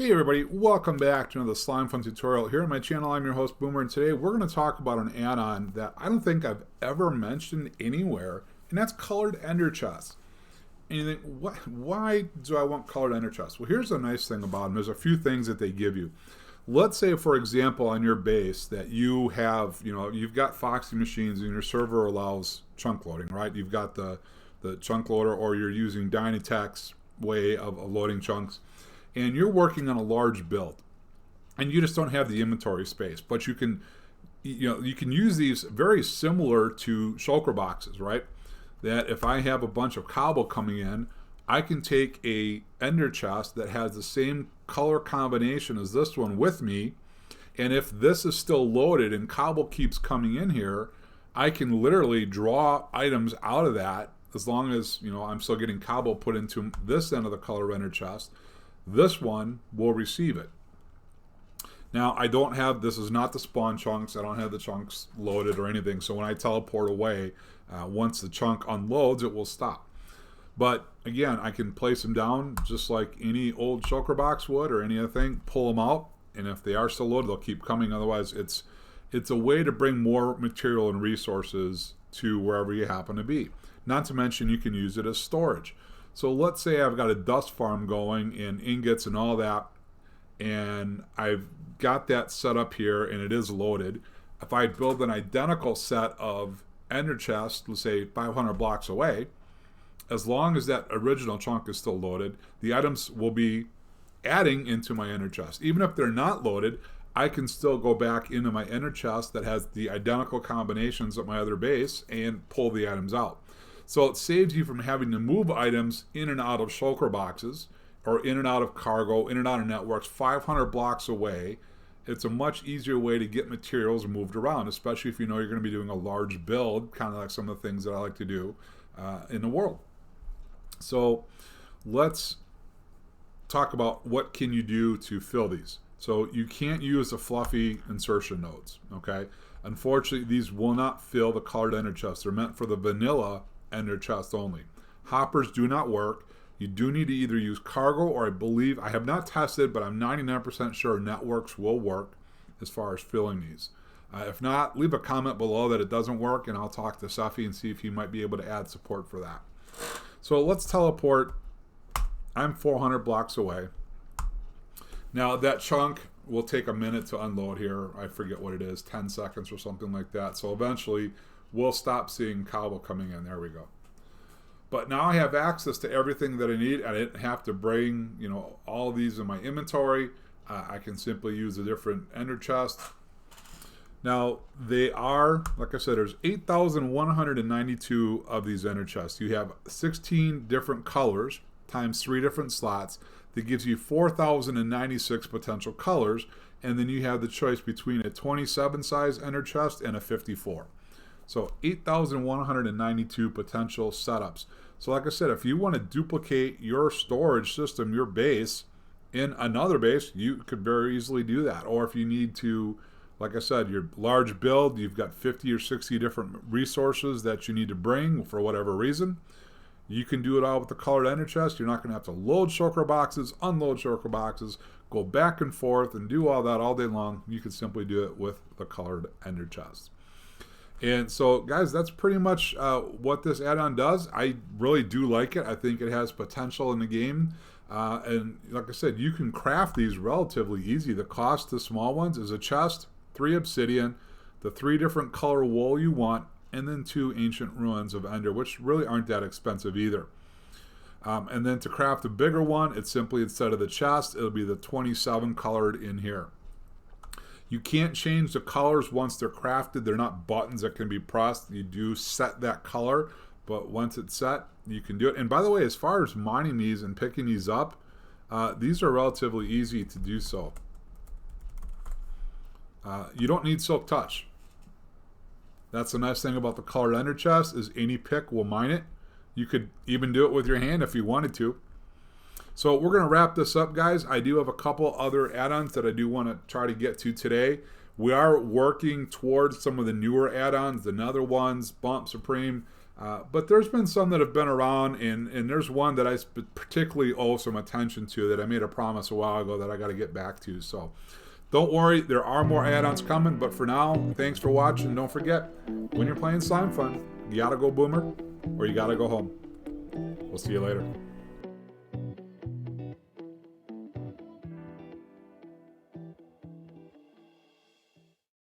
Hey everybody, welcome back to another Slimefun tutorial. Here on my channel, I'm your host Boomer, and today we're going to talk about an add-on that I don't think I've ever mentioned anywhere, and that's colored ender chests. And you think, why do I want colored ender chests? Well, here's the nice thing about them. There's a few things that they give you. Let's say, for example, on your base that you have, you've got Foxy machines and your server allows chunk loading, right? You've got the chunk loader, or you're using Dynatech's way of loading chunks, and you're working on a large build, and you just don't have the inventory space. But you can use these very similar to shulker boxes, right? That if I have a bunch of cobble coming in, I can take a ender chest that has the same color combination as this one with me, and if this is still loaded and cobble keeps coming in here, I can literally draw items out of that as long as I'm still getting cobble put into this end of the color ender chest. This one will receive it. Now, this is not the spawn chunks. I don't have the chunks loaded or anything. So when I teleport away, once the chunk unloads, it will stop. But again, I can place them down just like any old shulker box would or any other thing, pull them out, and if they are still loaded, they'll keep coming. Otherwise, it's a way to bring more material and resources to wherever you happen to be. Not to mention, you can use it as storage. So let's say I've got a dust farm going in ingots and all that, and I've got that set up here and it is loaded. If I build an identical set of ender chests, let's say 500 blocks away, as long as that original chunk is still loaded, the items will be adding into my ender chest. Even if they're not loaded, I can still go back into my ender chest that has the identical combinations of my other base and pull the items out. So it saves you from having to move items in and out of shulker boxes or in and out of cargo, in and out of networks 500 blocks away. It's a much easier way to get materials moved around, especially if you know you're going to be doing a large build, kind of like some of the things that I like to do in the world. So let's talk about what can you do to fill these. So you can't use the fluffy insertion nodes, okay? Unfortunately, these will not fill the colored ender chests. They're meant for the vanilla ender chest only. Hoppers do not work. You do need to either use cargo, or I have not tested, but I'm 99% sure networks will work as far as filling these. If not, leave a comment below that it doesn't work, and I'll talk to Seffi and see if he might be able to add support for that. So let's teleport. I'm 400 blocks away. Now that chunk will take a minute to unload here. I forget what it is, 10 seconds or something like that. So eventually we'll stop seeing cobble coming in. There we go. But now I have access to everything that I need. I didn't have to bring all of these in my inventory. I can simply use a different ender chest. Now they are, like I said, there's 8,192 of these ender chests. You have 16 different colors times 3 different slots. That gives you 4,096 potential colors, and then you have the choice between a 27 size ender chest and a 54. So 8,192 potential setups. So like I said, if you want to duplicate your storage system, your base, in another base, you could very easily do that. Or if you need to, like I said, your large build, you've got 50 or 60 different resources that you need to bring for whatever reason, you can do it all with the colored ender chest. You're not going to have to load shulker boxes, unload shulker boxes, go back and forth and do all that all day long. You can simply do it with the colored ender chest. And so, guys, that's pretty much what this add-on does. I really do like it. I think it has potential in the game. And like I said, you can craft these relatively easy. The cost of small ones is a chest, 3 obsidian, the 3 different color wool you want, and then 2 ancient ruins of ender, which really aren't that expensive either. And then to craft a bigger one, it's simply, instead of the chest, it'll be the 27 colored in here. You can't change the colors once they're crafted. They're not buttons that can be pressed. You do set that color, but once it's set, you can do it. And by the way, as far as mining these and picking these up, these are relatively easy to do so. You don't need silk touch. That's the nice thing about the colored ender chest, is any pick will mine it. You could even do it with your hand if you wanted to. So we're going to wrap this up, guys. I do have a couple other add-ons that I do want to try to get to today. We are working towards some of the newer add-ons, the nether ones, Bump Supreme. But there's been some that have been around, and there's one that I particularly owe some attention to that I made a promise a while ago that I got to get back to. So don't worry, there are more add-ons coming, but for now, thanks for watching. Don't forget, when you're playing Slimefun, you gotta go boomer or you gotta go home. We'll see you later.